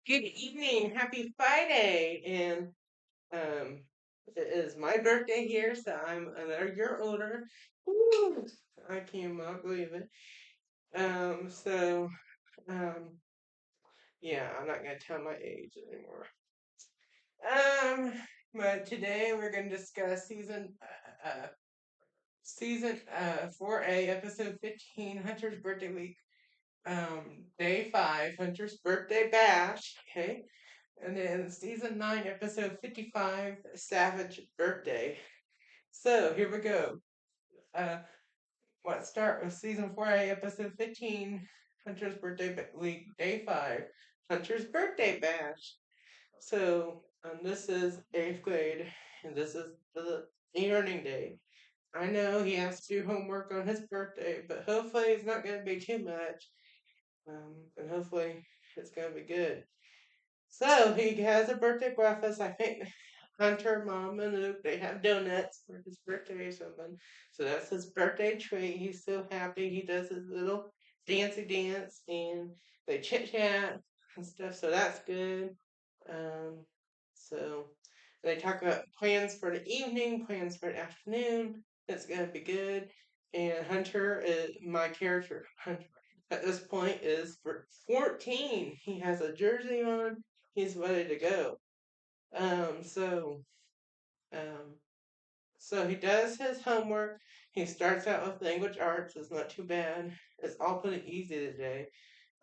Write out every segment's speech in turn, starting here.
Good evening, happy Friday, and um, it is my birthday here, so I'm another year older. Woo! I cannot believe it. So um, yeah, I'm not gonna tell my age anymore. Um, but today we're gonna discuss season 4A, episode 15, Hunter's birthday week. Day 5, Hunter's birthday bash. Okay. And then season 9, episode 55, Savage Birthday. So here we go. Uh, let's start with season 4A, episode 15, Hunter's birthday week, day 5, Hunter's birthday bash. So this is 8th grade, and this is the e-learning day. I know he has to do homework on his birthday, but hopefully it's not going to be too much. And hopefully it's going to be good. So he has a birthday breakfast. I think Hunter, Mom, and Luke, they have donuts for his birthday or something. So that's his birthday treat. He's so happy. He does his little dancey dance and they chit chat and stuff. So that's good. Um, so they talk about plans for the evening, plans for the afternoon. It's gonna be good. And Hunter is my character. Hunter at this point is for 14. He has a jersey on. He's ready to go. Um, so um, so he does his homework. He starts out with language arts. It's not too bad. It's all pretty easy today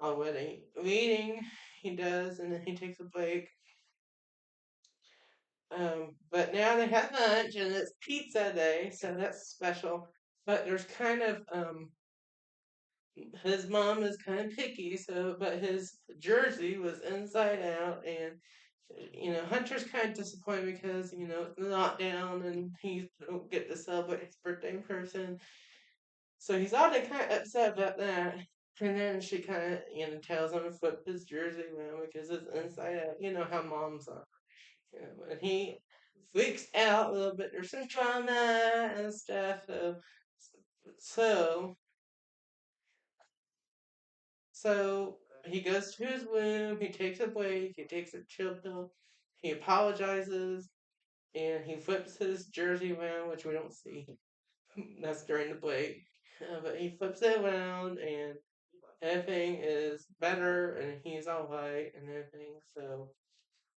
already. Reading, he does, and then he takes a break. But now they have lunch, and it's pizza day, so that's special. But there's kind of his mom is kind of picky, so but his jersey was inside out, and Hunter's kind of disappointed because it's lockdown and he don't get to celebrate his birthday in person. So he's already kind of upset about that. And then she kind of tells him to flip his jersey around because it's inside out. You know how moms are. And he freaks out a little bit. There's some trauma and stuff. So So he goes to his room, he takes a break, he takes a chill pill, he apologizes, and he flips his jersey around, which we don't see. That's during the break. But he flips it around, and everything is better, and he's alright, and everything. So,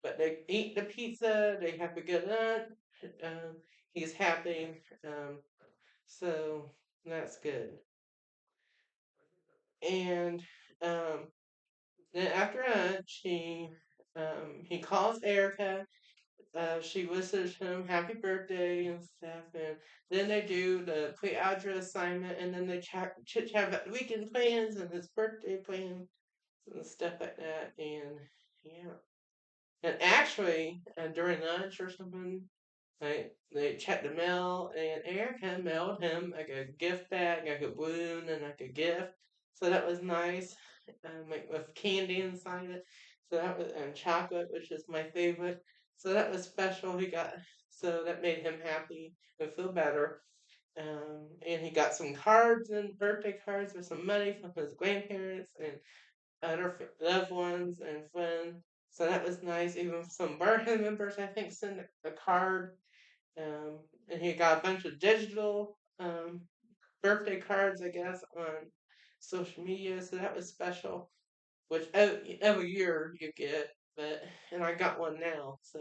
but they eat the pizza, they have a good lunch, um, he's happy, so that's good. And um, then after lunch, he calls Erica. She wishes him happy birthday and stuff, and then they do the pre-algebra assignment, and then they chit chat about the weekend plans and his birthday plans and stuff like that. And yeah, and actually, during lunch or something, they checked the mail, and Erica mailed him like a gift bag, like a balloon and like a gift. So that was nice, like with candy inside it. So that was and chocolate, which is my favorite. So that was special. So that made him happy and feel better. And he got some cards and birthday cards with some money from his grandparents and other loved ones and friends. So that was nice. Even some Brotherhood members, I think, sent a card. And he got a bunch of digital birthday cards, I guess, on social media. So that was special, which every year you get. And I got one now. So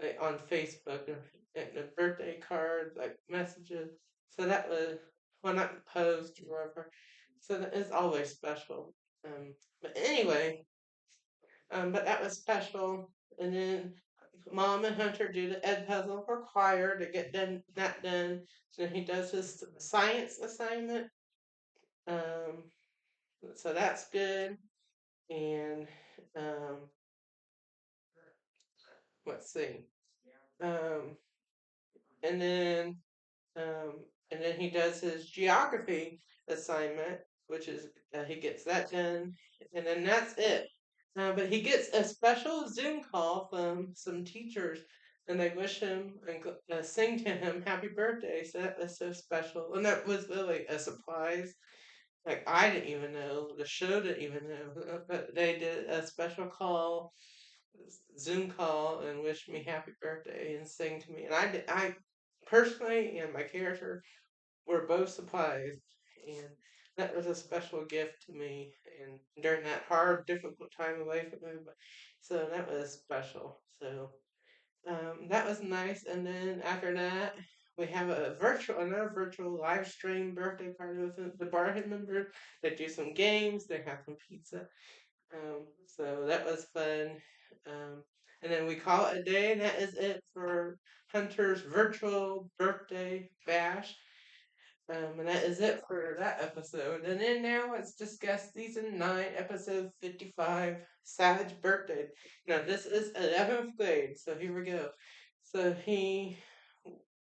like, on Facebook, and the birthday card, like messages. So that was when I post or whatever. So that is always special. But anyway, but that was special. And then Mom and Hunter do the Ed puzzle for choir to get that done. So he does his science assignment. Um, so that's good. And um, let's see. Um, and then um, and then he does his geography assignment, which is he gets that done, and then that's it. But he gets a special Zoom call from some teachers, and they wish him and sing to him happy birthday. So that was so special, and that was really a surprise. like I didn't even know, the show didn't even know, but they did a special call, Zoom call, and wished me happy birthday and sang to me. And I personally and my character were both surprised, and that was a special gift to me. And during that hard, difficult time away from them, so that was special. So that was nice. And then after that, we have another virtual live stream birthday party with the Barhead members. They do some games. They have some pizza. So that was fun. Um, and then we call it a day. And that is it for Hunter's virtual birthday bash. And that is it for that episode. And then now let's discuss season 9, episode 55, Savage Birthday. Now this is 11th grade, so here we go. So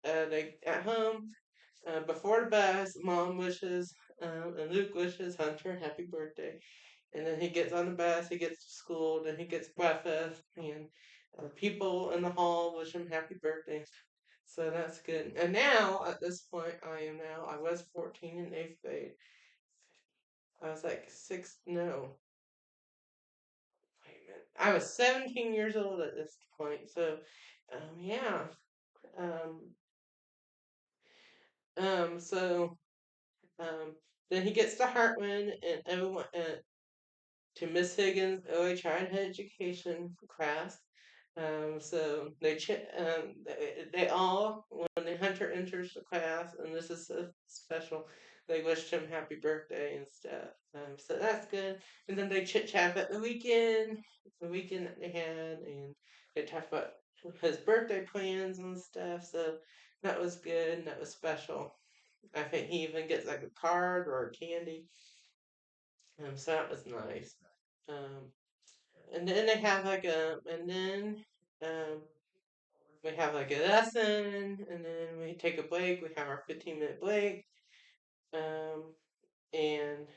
they at home, before the bus, Mom wishes, and Luke wishes Hunter happy birthday. And then he gets on the bus, he gets to school, then he gets breakfast, and people in the hall wish him happy birthday. So that's good. And now, at this point, I was 14 in 8th grade. I was like no, wait a minute. I was 17 years old at this point. So, yeah. Um, so, um, then he gets to Hartman, and everyone, to Miss Higgins' early childhood education class. So they all, when the hunter enters the class, and this is so special, they wished him happy birthday and stuff. So that's good. And then they chit chat about the weekend that they had, and they talked about his birthday plans and stuff. So that was good and that was special. I think he even gets like a card or a candy. So that was nice. Um, and then they have like and then um, we have like a lesson, and then we take a break. We have our 15-minute break, um, and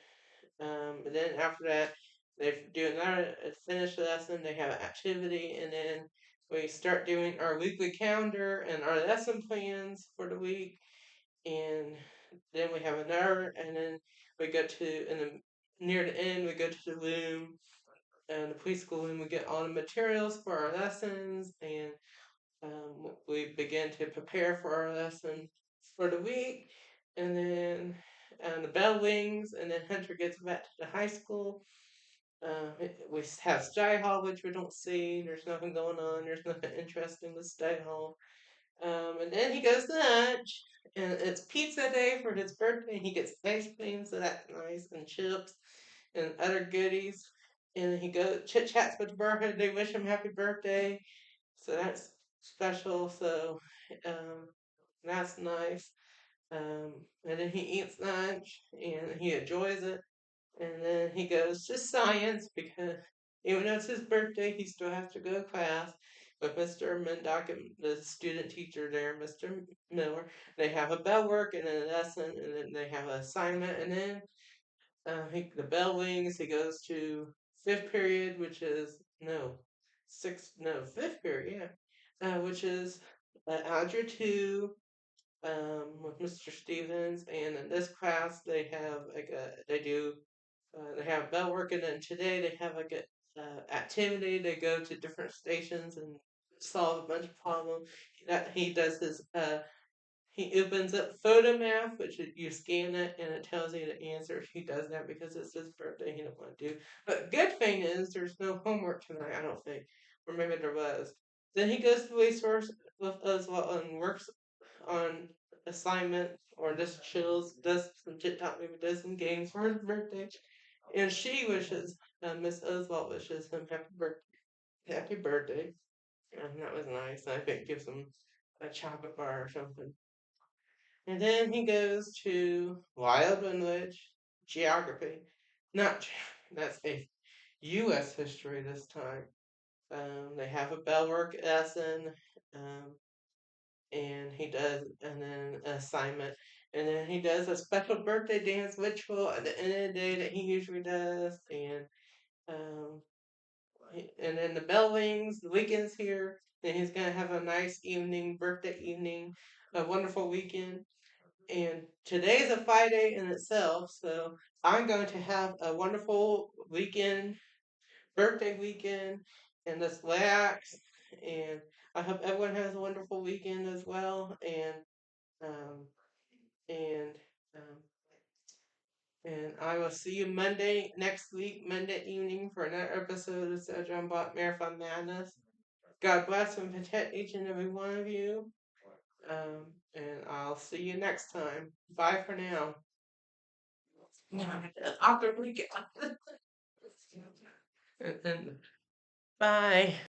and then after that, they do another finish the lesson. They have an activity, and then we start doing our weekly calendar and our lesson plans for the week, and then we have another, and then we go to and then near the end we go to the room and the preschool, and we get all the materials for our lessons, and we begin to prepare for our lesson for the week, and then the bell rings, and then Hunter gets back to the high school. We have Sky Hall, which we don't see. There's nothing going on. There's nothing interesting with Sky Hall. And then he goes to lunch, and it's pizza day for his birthday. He gets ice cream, so that's nice, and chips, and other goodies. And he goes chit chats with the Brotherhood. They wish him happy birthday, so that's special. So um, that's nice. And then he eats lunch, and he enjoys it. And then he goes to science because even though it's his birthday, he still has to go to class with Mr. Mendock and the student teacher there, Mr. Miller. They have a bell work and then a lesson, and then they have an assignment, and then the bell rings. He goes to fifth period, which is fifth period, yeah, which is Algebra 2, with Mr. Stevens, and in this class they have they have bell work, and then today they have like a activity. They go to different stations and solve a bunch of problems. That he does his he opens up PhotoMath, which you scan it and it tells you the answer. He does that because it's his birthday. He don't want to do. But good thing is there's no homework tonight. I don't think, or maybe there was. Then he goes to resource with us well and works on assignment, or just chills, does some chit chat, maybe does some games for his birthday. And she wishes, Miss Oswald wishes him happy birthday. And that was nice. I think gives him a chocolate bar or something. And then he goes to Wild Language, Geography. Not, that's a U.S. history this time. They have a bell work lesson. Um, and then an assignment, and then he does a special birthday dance ritual at the end of the day that he usually does, um, and then the bell rings, the weekend's here, and he's gonna have a nice evening, birthday evening, a wonderful weekend. And today is a fight day in itself, so I'm going to have a wonderful weekend, birthday weekend, and just relax. And I hope everyone has a wonderful weekend as well. Um, and um, and I will see you Monday next week, Monday evening, for another episode of Sir John Bot Marathon Madness. God bless and protect each and every one of you. And I'll see you next time. Bye for now. After we get and bye.